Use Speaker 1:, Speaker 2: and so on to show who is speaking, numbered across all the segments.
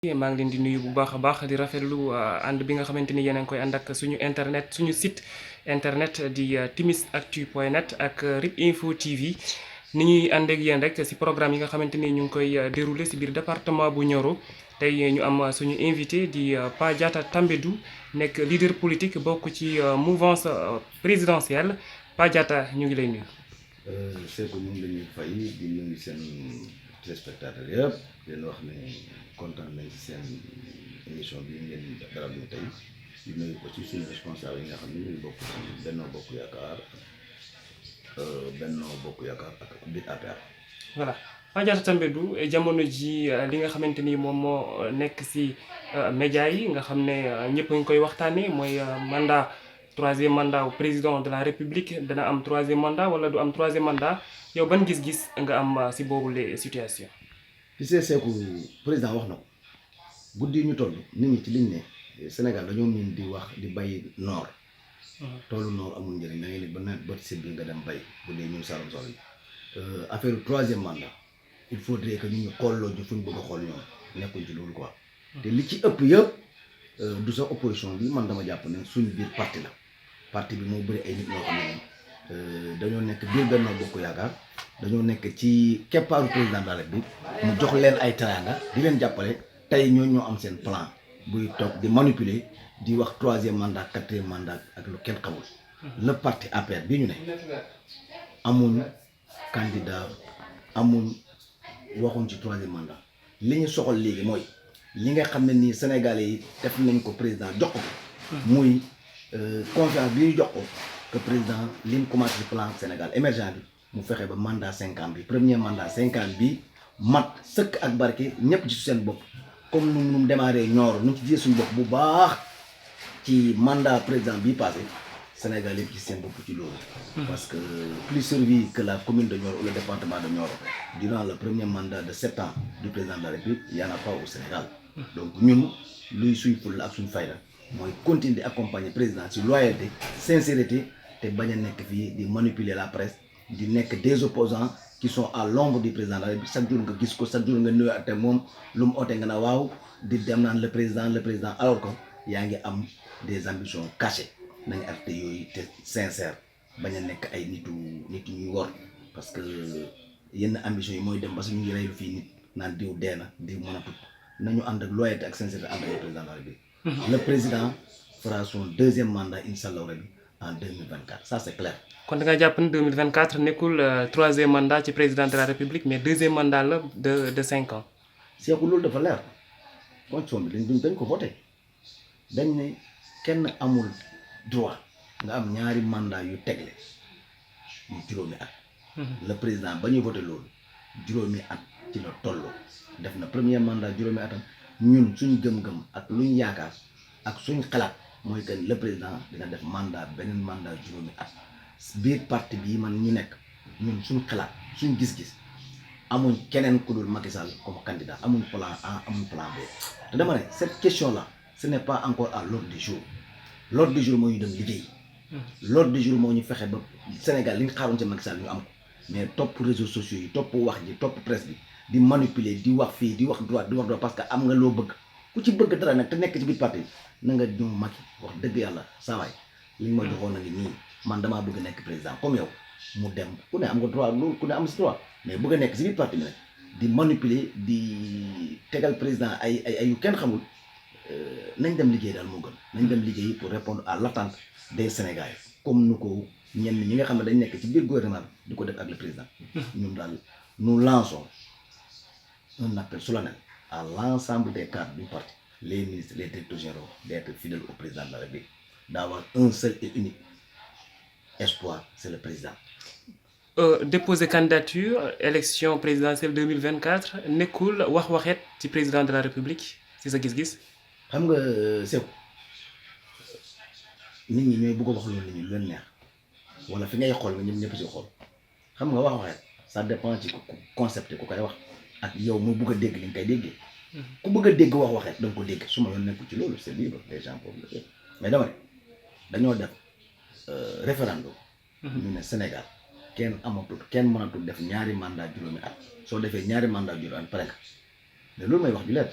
Speaker 1: maa ngi leen di nuyu bu baax a baax di rafetlu ànd bi nga xamante ni yéen a ngi koy ànd ak suñu internet suñu site internet di timisactu.net ak RIP Info TV ni ñuy ànd ak yéen rek si programme yi nga xamante ni ñu ngi koy déroulé si biir département bu Nioro tey ñu am suñu invité di Pa Diatta Tambédou nekk leader politique bokk ci mouvance présidentielle Pa Diatta ñu ngi lay nuyu.
Speaker 2: Seydou ñu ngi leen di fay di nuyu seen téléspectateur yëpp di leen wax ne kontaan nañ ci seen émission bi ngeen dalal ñu tey di nuyu aussi suñu responsable yi nga xam ne ñu bokk ci Benno Bokk Yaakaar ak biir APR.
Speaker 1: voilà Pa Diatta Tambédou jamono ji li nga xamante ni moom moo nekk si média yi nga xam ne ñëpp a ngi koy waxtaanee mooy mandat. Troisième mandat au président de la République dana am troisième mandat wala du am troisième mandat yow ban gis-gis nga am si boobu les situations.
Speaker 2: ci seeku président wax na ko guddi ñu toll nit ñi ci liñ ne Sénégal dañoo miin di wax di bay noor. toolu noor amul njëriñ da ngay ne ba nawet bët si bi nga dem bay bu dee ñun Saloum Saloum affaire troisième mandat il faudrait que ñu xooloo ñu fu ñu bëgg a xool ñoom nekkuñ ci loolu quoi. te li ci ëpp yëpp du sa opposition bi man dama jàpp ne suñu biir parti la. parti bi moo bëri ay nit ñoo xam ne dañoo nekk biir Benno Bokk Yaakaar dañoo nekk ci keppaaru président de la République mu jox leen ay teraanga di leen jàppale tey ñoo am seen plan buy toog di manipuler di wax troisième mandat quatrième mandat ak lu kenn xamul. le parti APR bi ñu ne amul candidat amul waxuñ ci troisième mandat li ñu soxal léegi mooy li nga xam ne nii Sénégalais yi def nañ ko président jox ko muy. Confiance bi ñu jox ko que président li mu commencé ci plan Sénégal émergent bi mu fexe ba mandat 5 ans bi premier mandat 5 ans bi mat sëkk ak barke ñëpp ci seen bopp comme nu mu démarré Nioro nu ci gisee suñu bopp bu baax ci mandat président bi passé Sénégal yëpp ci seen bopp ci loolu. parce que plus servi que la commune de Nioro ou le département de Nioro durant le premier mandat de 7 ans du président de la République y en a pas au Sénégal. donc ñun luy suñ fulla ak suñ fayda. mooy continuer di accompagner président ci loyauté sincérité te bañ a nekk fii di manipuler la presse di nekk des opposants qui sont à l'ombre du président de la République chaque jour nga gis ko chaque jour nga nuyu ak moom lu mu oote nga ne waaw di dem naan le président alors que yaa ngi am des ambitions cachées nañu arrêté yooyu te sincère bañ a nekk ay nit ñuy wor parce que yenn ambitions yi mooy dem ba suñu ngi reylu fii nit naan diw dee na diw mën a tut nañu ànd ak loyauté ak sincérité ànd ak président de la République. Le président fera son deuxième mandat inch'Allah en 2024 ça c'est clair.
Speaker 1: kon da nga jàpp ne 2024 nekkul troisième mandat ci président de la République mais deuxième mandat la de 5 ans.
Speaker 2: Seeku loolu dafa leer constitution bi dañ ko voté dañ ne kenn amul droit nga am ñaari mandat yu tegle yu juróomi at. le président ba ñuy voté loolu juróomi at ci la tolloo def na premier mandat juróomi atam. ñun suñ gëm-gëm ak luñ yaakaar ak suñ xalaat mooy que le président dina def mandat beneen mandat juróomi at biir parti bii man ñu nekk ñun suñ xalaat suñ gis-gis amuñ keneen ku dul Macky Sall comme candidat amuñ plan A amuñ plan B te dama ne cette question là ce n'est pas encore à l'ordre du jour l'ordre du jour moo ñu dem liggéey l'ordre du jour moo ñu fexe ba Sénégal li ñu xaaroon ci Macky Sall ñu am ko mais topp réseaux sociaux yi topp wax ji topp presse bi di manipuler di wax fii di wax droit parce que am nga loo bëgg ku ci bëgg dara nag te nekk ci biir parti na nga ñëw Macky wax dëgg yàlla saa waay li ma joxoon na ngi nii man damaa bëgg nekk président comme yow mu dem ku ne am nga droit loolu ku ne am si droit mais bëgg a nekk si biir parti bi nag di manipuler di tegal président ay yu kenn xamul nañ dem liggéey daal moo gën nañ dem liggéey pour répondre à l'attente des Sénégalais comme nu ko ñenn ñi nga xam ne dañ nekk ci biir gouvernement bi di ko def ak le président ñun daal nous lançons un appel solennel à l'ensemble des cadres du parti, les ministres, les directeurs généraux, d'être fidèles au président de la République, d'avoir un seul et unique espoir, c'est le président.
Speaker 1: Déposer candidature, élection présidentielle 2024, nekkul wax waxet ci président de la République ci sa gis-gis.
Speaker 2: xam nga Seydou nit ñi ñooy bëgg a wax loolu nit ñi lu leen neex wala fi ngay xool nga ñëpp ci xool xam nga wax waxet ça dépend ci concept ku koy wax. ak yow mu bëgg a dégg li nga koy déggee ku bëgg a dégg wax waxee da nga ko dégg su ma yoon nekkul ci loolu c'est libre les gens peuvent le faire mais dama ne dañoo def référendum ñu ne Sénégal kenn mënatul def ñaari mandat juróomi at soo defee ñaari mandat juróomi at pare nga mais loolu may wax ju leer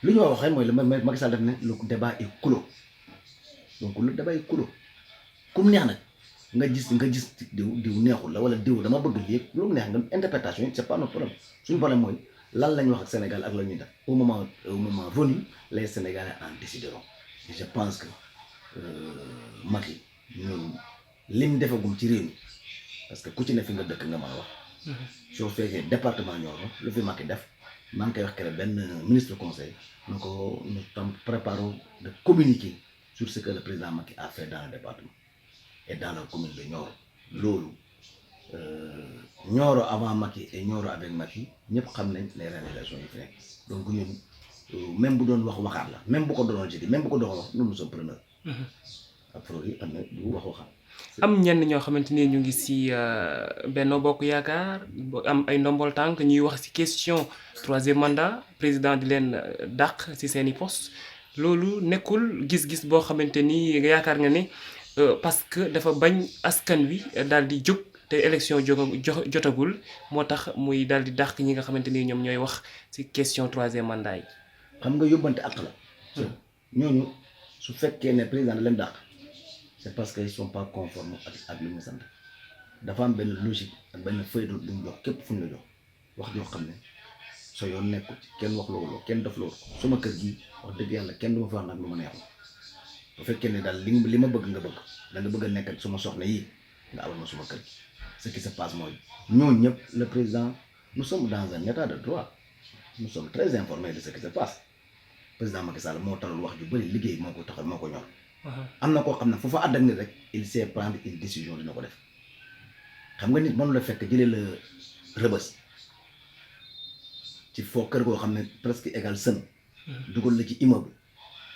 Speaker 2: lu ñu wax waxee mooy le Macky Sall def ne le débat est clos donc le débat est clos comme neex nag nga gis diw neexul la wala diw dama bëgg lii lu mu neex nga interprétation yi c'est pas notre problème suñu problème mooy lan lañ wax ak Sénégal ak la ñuy def au moment venu les Sénégalais en décideront et je pense que Macky ñun lim defagum ci réew mi parce que ku ci ne fi nga dëkk nga mën a wax. soo fekkee département Nioro lu fi Macky def maa ngi koy wax keroog benn ministre conseil na ko nous tam préparons de communiquer sur ce que le président Macky a fait dans le département et dans la commune de Nioro loolu Nioro avant Macky et Nioro avec Macky ñëpp xam nañ les réalisations yi fi nekk donc ñun même bu doon wax waxaat la même bu ko doonoon jëndi même bu ko doon wax nous sommes preneurs. ak pro yi xam ne du wax waxaat.
Speaker 1: am ñenn ñoo xamante ni ñu ngi ci Benno Bokk Yaakaar am ay ndombol tànk ñuy wax ci question troisième mandat président di leen dàq ci seeni poste loolu nekkul gis-gis boo xamante ni yaakaar nga ne parce que dafa bañ askan wi daal di jóg te élection jotagul moo tax muy daal di dàq ñi nga xamante ni ñoom ñooy wax ci question troisième mandat yi.
Speaker 2: xam nga yóbbante àq la. ñooñu su fekkee ne président da leen dàq. c'est parce que ils sont pas conformes ak li mu sant dafa am benn logique ak benn feuille de route bu ñu jox képp fu ñu la jox wax joo xam ne soo yoon nekkul ci kenn wax loolu kenn def loolu suma kër gi wax dëgg yàlla kenn du ma fi wax nag lu ma neexul bu fekkee ne daal li ma bëgg nga bëgg da nga bëgg a nekk ak suma soxna yii nga abal ma suma kër gi ce qui se passe mooy ñooñu ñëpp le président nous sommes dans un état de droit nous sommes très informés de ce qui se passe président Macky Sall moo talul wax ju bëri liggéey moo ko taxal moo ko ñor. am na koo xam ne foofa àdd ak nit rek il sait prendre une décision dina ko def xam nga nit mënu la fekk jëlee la rëbës ci foo kër goo xam ne presque égal sën dugal la ci immeuble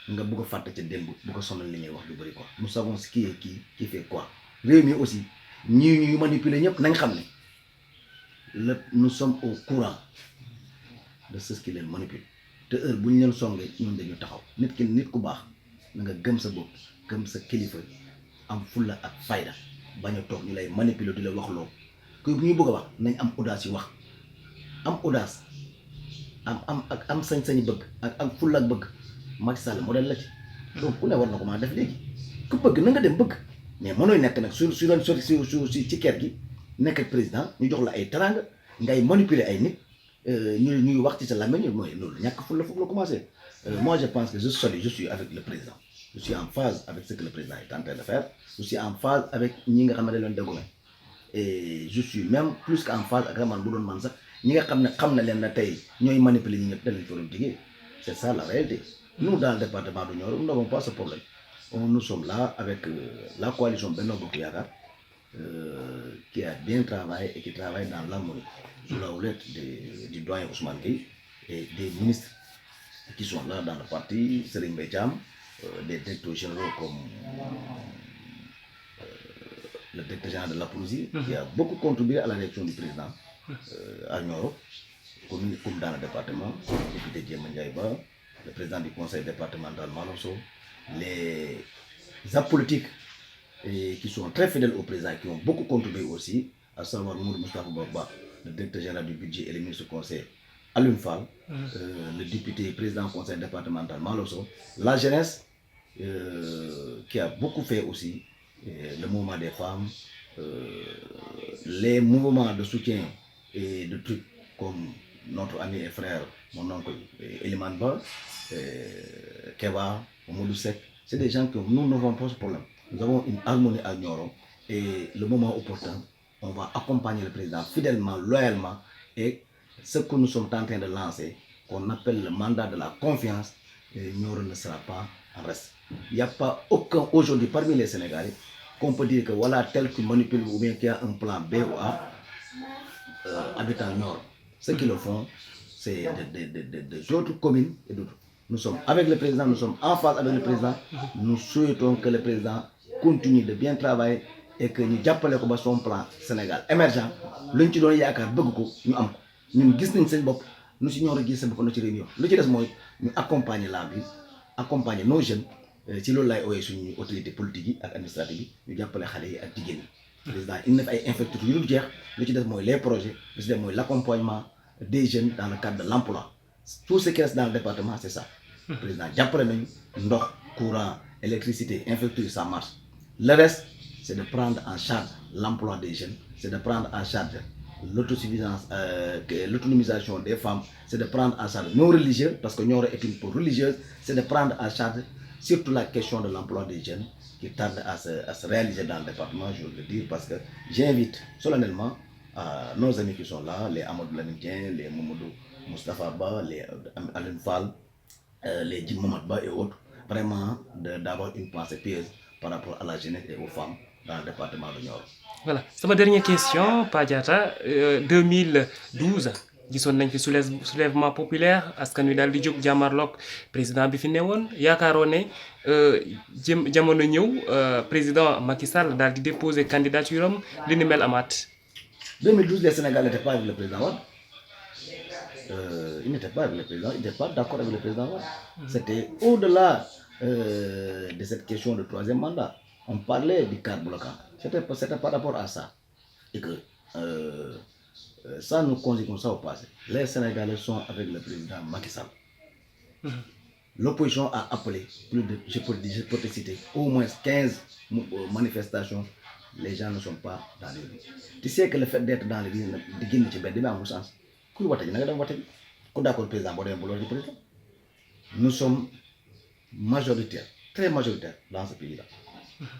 Speaker 2: nga bugg a fàtte ca démb bu ko sonal li ngay wax lu bëri quoi nous savons ce qui est qui fait quoi réew mi aussi ñii ñuy manipuler ñëpp nañ xam ne nous sommes au courant de ce qui leen manipule te heure bu ñu leen songee ñun dañu taxaw nit ku baax na nga gëm sa bopp gëm sa kilifa am fulla ak fayda bañ a toog ñu lay manipuler di la wax loo ku bu ñuy bëgg a wax nañ am audace yu wax am audace am sañ-sañi bëgg ak fulla ak bëgg Macky Sall modèle la ci donc ku ne war na ko maa def léegi ku bëgg na nga dem bëgg mais mënooy nekk nag su doon sori ci kër gi nekk ak président ñu jox la ay teranga ngay manipuler ay nit ñuy wax ci sa làmmiñ mooy loolu ñàkk fulla foofu la commencé moi je pense que je suis avec le président je suis en phase avec ce que le président est en train de faire je suis en phase avec ñi nga xam ne dañ leen déggoo et je suis même plus qu'en phase ak man bu doon man sax ñi nga xam na leen na tey ñooy manipuler ñi ñëpp dañ leen fa doon jigee c'est ça la réalité nous dans le département de Nioro nous n'avons pas ce problème nous sommes là avec la coalition Benno Bokk Yaakaar qui a bien travaillé et qui travaille dans l'harmonie sous la houlette du doyen Ousmane Gueye et des ministres qui sont là dans le parti, Serigne Mbaye Thiam, des directeurs généraux comme le directeur général de l'APROSI, qui a beaucoup contribué à la l'élection du président à Nioro, comme dans le département, le député Djema Ndiaye Ba, le président du conseil départemental Malosso, les apolitiques qui sont très fidèles au président, qui ont beaucoup contribué aussi, à savoir Moudou Moustapha Ba, le directeur général du budget et le ministre du conseil Alioune Fall, le député président du conseil départemental Malosso, la jeunesse qui a beaucoup fait aussi, le mouvement des femmes, les mouvements de soutien et de trucs comme notre ami et frère, mon oncle Eliman Ba, Keba, Mamadou Seck, c'est des gens que nous n'avons pas ce problème. Nous avons une harmonie à Nioro et le moment opportun, on va accompagner le président fidèlement, loyalement et ce que nous sommes en train de lancer, qu'on appelle le mandat de la confiance, Nioro ne sera pas en reste. Il n'y a pas aucun aujourd'hui parmi les Sénégalais qu'on peut dire que voilà tel qui manipule ou bien qui a un plan B ou A habitant Nioro. Ceux qui le font, c'est des autres communes et d'autres. Nous sommes avec le président, nous sommes en phase avec le président. Nous souhaitons que le président continue de bien travailler et que nous appelions son plan Sénégal émergent. Luñ ci doon yaakaar bëgg ko ñu am ko ñun gis nañ seen bopp nu si Nioro gis seen bopp nu ci réunion lu ci des mooy ñu accompagner la ville accompagner nos jeunes ci loolu laay ooyee suñu autorité politique yi ak administrative yi ñu jàppale xale yi ak jigéen ñi président indi na fi ay infrastructures yu dul jeex lu ci des mooy les projets lu ci des mooy l'accompagnement des jeunes dans le cadre de l'emploi tout ce qui reste dans le département c'est ça. Président jàppale nañu ndox courant électricité infrastructure ça marche le reste c'est de prendre en charge l'emploi des jeunes c'est de prendre en charge l'autosuffisance l'autonomisation des femmes c'est de prendre en charge nos religieux parce que Nioro est une peau religieuse c'est de prendre en charge surtout la question de l'emploi des jeunes qui tarde à se réaliser dans le département je veux le dire parce que j'invite solennellement nos amis qui sont là les Amadou Lamine Dieng les Mamadou Moustapha Ba les Alioune Fall les Djim Mamad Ba et autres vraiment d'avoir une pensée pieuse par rapport à la jeunesse et aux femmes dans le département de Nioro.
Speaker 1: Voilà sama dernière question Pa Diatta 2012 gisoon nañ fi soulèvement populaire askan wi daal di jóg jàmmarloog président bi fi newoon yaakaaroo ne jamono ñëw président Macky Sall daal di déposer candidature am li ni mel amaat.
Speaker 2: 2012 les Sénégalais n'étaient pas avec le président Wade. Ils n'étaient pas avec le président, ils n'étaient pas d'accord avec le président Wade. C'était au-delà de cette question de troisième mandat. On parlait du cadre bloquant. C'était par rapport à ça. Et que ça nous conduit comme ça au passé. Les Sénégalais sont avec le président Macky Sall. L'opposition a appelé plus de, je peux te citer, au moins 15 manifestations. Les gens ne sont pas dans les rues. Tu sais que le fait d'être dans les rues, de sens. Nous sommes majoritaires, très majoritaires dans ce pays-là.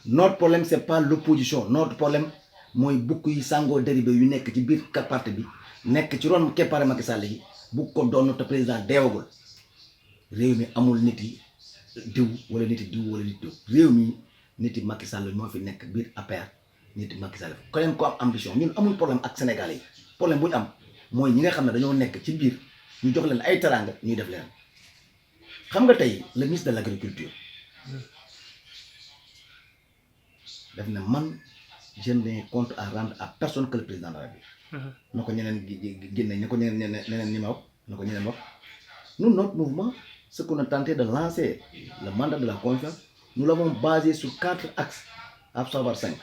Speaker 2: Notre problème, ce n'est pas l'opposition. Notre problème, c'est beaucoup de sango déribé yu nekk ci biir parti bi nekk ci ron képpaare Macky Sall yi bu ko doon notre président deewagul réew mi amul nit yi diw wala nit yi diw wala nit diw réew mi nit yi Macky Sall ñoo fi nekk biir APR nit yi Macky Sall ko leen ko am ambition ñun amul problème ak Sénégalais yi problème bu ñu am mooy ñi nga xam ne dañoo nekk ci biir ñu jox leen ay teraanga ñuy def leen xam nga tey le ministre de l'agriculture daf ne man je n'ai compte à rendre à personne que le président de la République. Na ko ñeneen génne ñu ko ñeneen ñi ma wax na ko ñeneen wax nous notre mouvement ce qu'on a tenté de lancer le mandat de la confiance nous l'avons basé sur 4 axes à savoir 5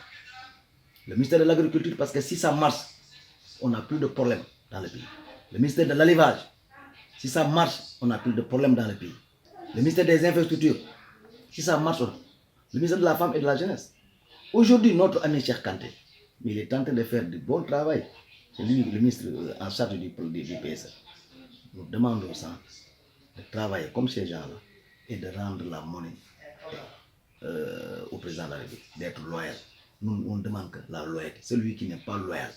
Speaker 2: le ministère de l'agriculture parce que si ça marche on n'a plus de problème dans le pays le ministère de l'élevage si ça marche on n'a plus de problème dans le pays le ministère des infrastructures si ça marche le ministère de la femme et de la jeunesse. Aujourd'hui, notre ami Cheikh Kanté, il est en train de faire du bon travail. C'est lui le ministre en charge du PSE. Nous demandons ça, de travailler comme ces gens-là et de rendre la monnaie au président de la République, d'être loyal. Nous, on demande que la loyauté. Celui qui n'est pas loyal,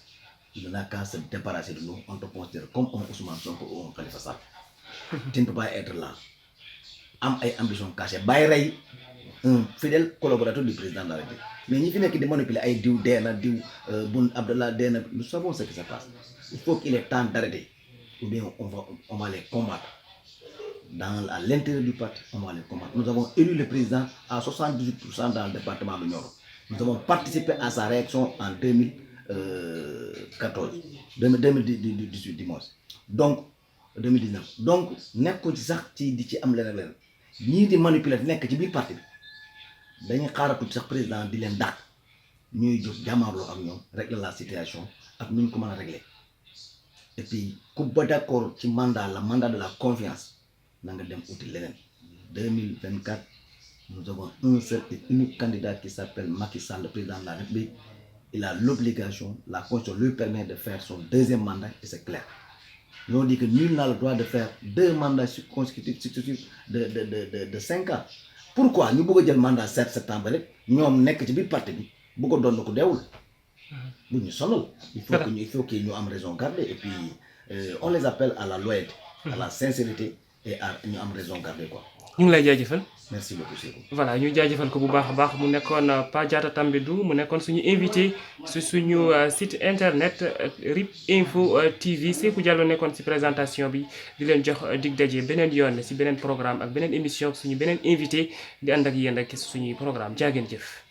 Speaker 2: il n'a qu'à se débarrasser de nous. On te considère comme un Ousmane Sonko ou un Khalifa Sall. Tu ne peux pas être là. Am ay ambition cachée. Bayray, un fidèle collaborateur du président de la République. Mais ñi fi nekk di manipuler ay diw deena diw Boun Abdallah deena nous savons ce qui se passe il faut qu'il est temps d'arrêter ou bien on va les combattre à l'intérieur du parti on va les combattre nous avons élu le président à 78% dans le département de Nioro nous avons participé à sa réaction en 2018 dimanche donc 2019 donc nekkuñ ci sax ci di ci am leneen ñii di manipuler nekk ci biir parti bi dañuy xaaratu sax président di leen dàq ñuy jóg jàmmaarloo ak ñoom régler la situation ak nu ñu ko mën a régler et puis ku ba d'accord ci mandat de la confiance na nga dem uti leneen 2024 nous avons un seul et unique candidat qui s'appelle Macky Sall le président de la République il a l'obligation la constitution lui permet de faire son deuxième mandat et c'est clair nous on dit que nul n'a le droit de faire 2 mandats successifs de 5 ans. Pourquoi ñu bëgg jël mandat 7 septembre rek ñoom nekk ci biir parti bi bu ko doon ko deewul bu ñu sonal il faut que ñu am raison garder et puis on les appelle à la loyauté à la sincérité et à ñu am raison garder quoi.
Speaker 1: ñu ngi lay jaajëfal.
Speaker 2: merci beaucoup Cheikhou.
Speaker 1: Voilà ñu jaajëfal ko bu baax a baax mu nekkoon Pa Diatta Tambédou mu nekkoon suñu invité su suñu site internet RIP Info TV Sékou Diallo nekkoon ci présentation bi di leen jox dig daje beneen yoon ci beneen programme ak beneen émission suñu beneen invité di ànd ak yéen rek ci suñuy programme jaa ngeen jëf.